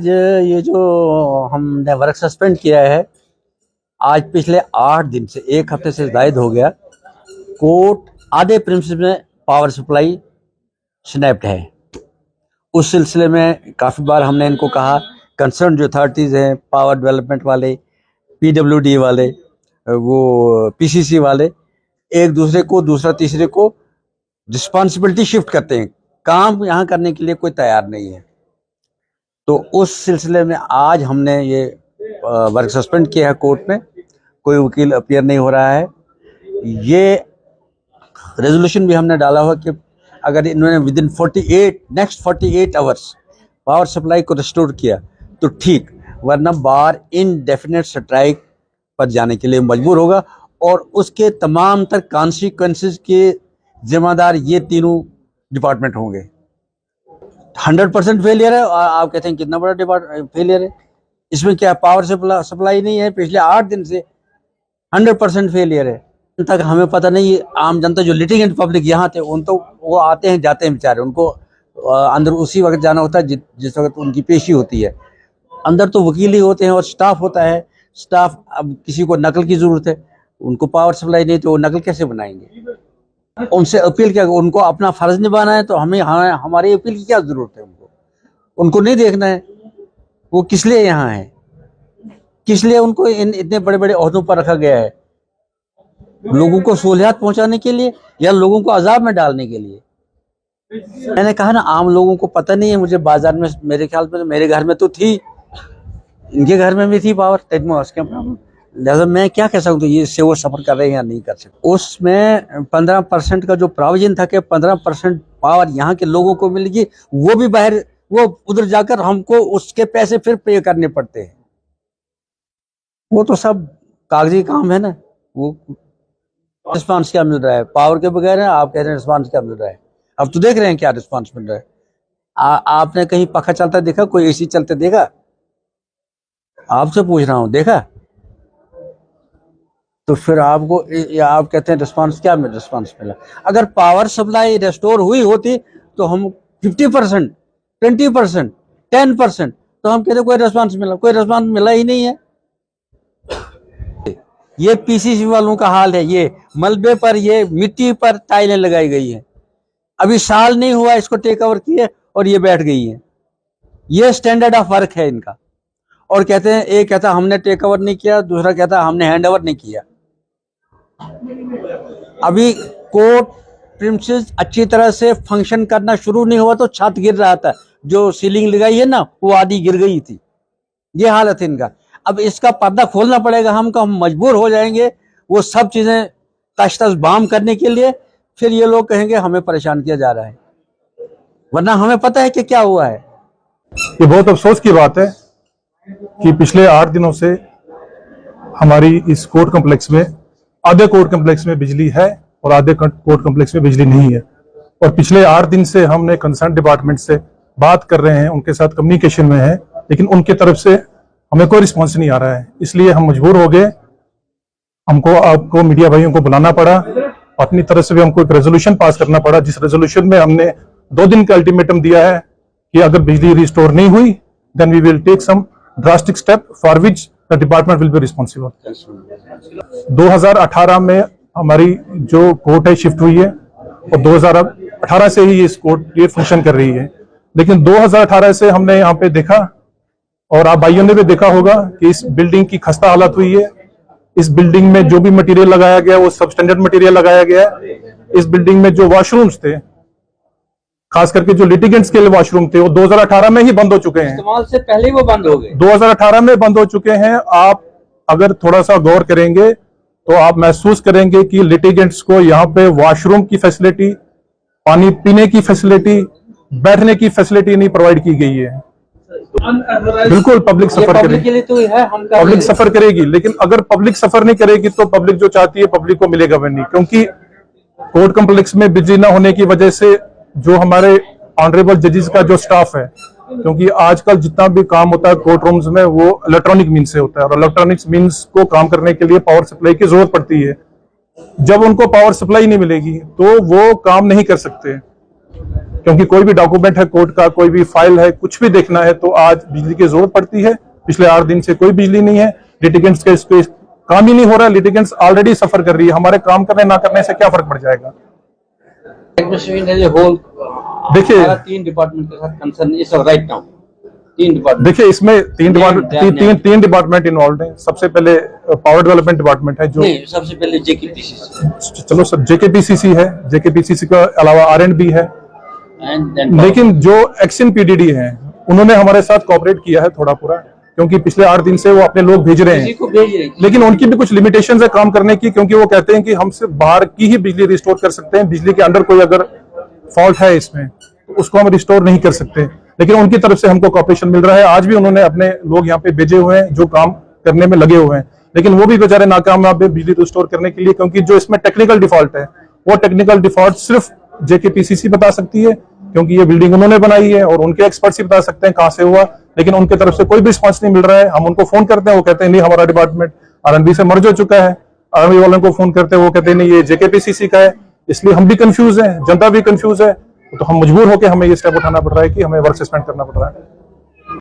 ये जो हमने वर्क सस्पेंड किया है आज पिछले 8 दिन से 1 हफ्ते से जायद हो गया। कोर्ट आधे प्रिंसिपल में पावर सप्लाई स्नैप्ड है। उस सिलसिले में काफ़ी बार हमने इनको कहा, कंसर्न जो अथॉरिटीज़ हैं, पावर डेवलपमेंट वाले, पीडब्ल्यूडी वाले, वो पीसीसी वाले, एक दूसरे को दूसरा तीसरे को रिस्पॉन्सिबिलिटी शिफ्ट करते हैं। काम यहाँ करने के लिए कोई तैयार नहीं है। तो उस सिलसिले में आज हमने ये वर्क सस्पेंड किया है कोर्ट में। कोई वकील अपीयर नहीं हो रहा है। ये रेजोल्यूशन भी हमने डाला हुआ कि अगर इन्होंने विदिन 48 आवर्स पावर सप्लाई को रिस्टोर किया तो ठीक, वरना बार इनडेफिनेट स्ट्राइक पर जाने के लिए मजबूर होगा और उसके तमाम तर कॉन्सिक्वेंसेस के जिम्मेदार ये तीनों डिपार्टमेंट होंगे। 100% फेलियर है। और आप कहते हैं कितना बड़ा फेलियर है? इसमें क्या पावर सप्लाई नहीं है? पिछले 8 दिन से 100% फेलियर है। तक हमें पता नहीं, आम जनता जो लिटिगेंट पब्लिक यहाँ थे उन तो वो आते हैं जाते हैं बेचारे, उनको अंदर उसी वक्त जाना होता है जिस वक्त उनकी पेशी होती है। अंदर तो वकील ही होते हैं और स्टाफ होता है। स्टाफ, अब किसी को नकल की जरूरत है, उनको पावर सप्लाई नहीं तो वो नकल कैसे बनाएंगे? उनसे अपील क्या? उनको अपना फर्ज निभाना है तो हमारी अपील की क्या जरूरत है? उनको नहीं देखना है वो किस लिए यहाँ है, किस लिए उनको इतने बड़े बड़े ओहदों पर रखा गया है? लोगों को सहूलियत पहुंचाने के लिए या लोगों को अजाब में डालने के लिए? मैंने कहा ना, आम लोगों को पता नहीं है। मुझे बाजार में, मेरे ख्याल में मेरे घर में तो थी, इनके घर में भी थी पावर, लिहाजा मैं क्या कह सकता हूँ ये से वो सफर कर रहे हैं या नहीं कर सकते। उसमें 15% का जो प्रोविजन था कि 15% पावर यहाँ के लोगों को मिलेगी, वो भी बाहर, वो उधर जाकर हमको उसके पैसे फिर पे करने पड़ते हैं। वो तो सब कागजी काम है ना। वो रिस्पांस क्या मिल रहा है? पावर के बगैर है, आप कह रहे हैं रिस्पांस क्या मिल रहा है? अब तो देख रहे हैं क्या रिस्पांस मिल रहा है। आपने कहीं पंखा चलता देखा? कोई एसी चलते देखा? आपसे पूछ रहा हूं, देखा? तो फिर आपको आप कहते हैं रिस्पांस क्या मिला? रिस्पांस मिला। अगर पावर सप्लाई रेस्टोर हुई होती तो हम 50%, 20%, 10%, तो हम कहते कोई रिस्पांस मिला। कोई रिस्पांस मिला ही नहीं है। ये पीसीसी वालों का हाल है। ये मलबे पर, ये मिट्टी पर टाइलें लगाई गई हैं। अभी साल नहीं हुआ इसको टेक ओवर किए और ये बैठ गई हैं। ये स्टैंडर्ड ऑफ वर्क है इनका। और कहते हैं, एक कहता हमने टेक ओवर नहीं किया, दूसरा कहता हमने हैंड ओवर नहीं किया। अभी कोर्ट प्रिमिसेस अच्छी तरह से फंक्शन करना शुरू नहीं हुआ तो छत गिर रहा था। जो सीलिंग लगाई है ना, वो आधी गिर गई थी। ये हालत है इनका। अब इसका पर्दा खोलना पड़ेगा हमको। हम मजबूर हो जाएंगे वो सब चीजें तश तश बाम करने के लिए। फिर ये लोग कहेंगे हमें परेशान किया जा रहा है, वरना हमें पता है कि क्या हुआ है। ये बहुत अफसोस की बात है कि पिछले 8 दिनों से हमारी इस कोर्ट कॉम्प्लेक्स में, आधे कोर्ट कॉम्प्लेक्स में बिजली है और आधे कोर्ट कॉम्प्लेक्स में बिजली नहीं है। और पिछले 8 दिन से हमने कंसर्न डिपार्टमेंट से बात कर रहे हैं, उनके साथ कम्युनिकेशन में है, लेकिन उनकी तरफ से हमें कोई रिस्पॉन्स नहीं आ रहा है। इसलिए हम मजबूर हो गए। हमको आपको मीडिया भाइयों को बुलाना पड़ा। अपनी तरफ से भी हमको एक रेजोल्यूशन पास करना पड़ा, जिस रेजोल्यूशन में हमने 2 दिन का अल्टीमेटम दिया है कि अगर बिजली रिस्टोर नहीं हुई then we will take some drastic step for which the department will be responsible. 2018 में हमारी जो कोर्ट है शिफ्ट हुई है और 2018 से ही इस कोर्ट ये फंक्शन कर रही है। लेकिन 2018 से हमने यहाँ पे देखा, और आप भाइयों ने भी देखा होगा, कि इस बिल्डिंग की खस्ता हालत हुई है। इस बिल्डिंग में जो भी मटेरियल लगाया गया वो सब स्टैंडर्ड मटेरियल लगाया गया है। इस बिल्डिंग में जो वॉशरूम्स थे, खास करके जो लिटिगेंट्स के लिए वॉशरूम थे, वो 2018 में ही बंद हो चुके हैं। इस्तेमाल से पहले ही वो बंद हो गए। 2018 में बंद हो चुके हैं। आप अगर थोड़ा सा गौर करेंगे तो आप महसूस करेंगे कि लिटिगेंट्स को यहाँ पे वॉशरूम की फैसिलिटी, पानी पीने की फैसिलिटी, बैठने की फैसिलिटी नहीं प्रोवाइड की गई है। बिल्कुल पब्लिक सफर करेगी, तो है, पब्लिक सफर करेगी। लेकिन अगर पब्लिक सफर नहीं करेगी तो पब्लिक जो चाहती है पब्लिक को मिलेगा भी नहीं। क्योंकि कोर्ट कॉम्प्लेक्स में बिजली न होने की वजह से जो हमारे ऑनरेबल जजेस का जो स्टाफ है, क्योंकि आजकल जितना भी काम होता है कोर्ट रूम्स में वो इलेक्ट्रॉनिक मीन्स से होता है, और इलेक्ट्रॉनिक्स मीन्स को काम करने के लिए पावर सप्लाई की जरूरत पड़ती है। जब उनको पावर सप्लाई नहीं मिलेगी तो वो काम नहीं कर सकते। क्योंकि कोई भी डॉक्यूमेंट है कोर्ट का, कोई भी फाइल है, कुछ भी देखना है तो आज बिजली की जरूरत पड़ती है। पिछले 8 दिन से कोई बिजली नहीं है, लिटिगेंट्स का इस पे काम ही नहीं हो रहा है, लिटिगेंट्स ऑलरेडी सफर कर रही है, हमारे काम करने ना करने से क्या फर्क पड़ जाएगा। देखिए 3 डिपार्टमेंट के साथ कंसर्न इस राइट नाउ, 3 डिपार्टमेंट। देखिए इसमें तीन डिपार्टमेंट इन्वॉल्व हैं। सबसे पहले पावर डेवलपमेंट डिपार्टमेंट है जो, नहीं, सबसे पहले जेकेपीसीसी चलो सर जेकेपीसीसी है, जेकेपीसीसी के अलावा आरएंडबी है, एंड देन लेकिन जो एक्शन पीडीडी है उन्होंने हमारे साथ कोऑपरेट किया है थोड़ा पूरा, क्योंकि पिछले 8 दिन से वो अपने लोग भेज रहे किसी हैं, को भेज रहे हैं। लेकिन उनकी भी कुछ लिमिटेशंस है काम करने की, क्योंकि वो कहते हैं कि हम सिर्फ बाहर की ही बिजली रिस्टोर कर सकते हैं, बिजली के अंदर कोई अगर फॉल्ट है इसमें तो उसको हम रिस्टोर नहीं कर सकते। लेकिन उनकी तरफ से हमको कॉपरेशन मिल रहा है। आज भी उन्होंने अपने लोग यहाँ पे भेजे हुए हैं जो काम करने में लगे हुए हैं, लेकिन वो भी बेचारे नाकामयाब है बिजली रिस्टोर करने के लिए, क्योंकि जो इसमें टेक्निकल डिफॉल्ट है वो टेक्निकल डिफॉल्ट सिर्फ जेकेपीसीसी बता सकती है, क्योंकि ये बिल्डिंग उन्होंने बनाई है और उनके एक्सपर्ट्स ही बता सकते हैं कहां से हुआ, लेकिन उनके तरफ से कोई भी रिस्पॉन्स नहीं मिल रहा है। हम उनको फोन करते हैं, वो कहते हैं नहीं हमारा डिपार्टमेंट आरएनबी से मर्ज हो चुका है, आरएनबी वालों को फोन करते हैं, वो कहते हैं नहीं ये जेकेपीसीसी का है। इसलिए हम भी कंफ्यूज हैं, जनता भी कंफ्यूज है, तो हम मजबूर होकर हमें ये स्टेप उठाना पड़ रहा है कि हमें वर्क सस्पेंड करना पड़ रहा है।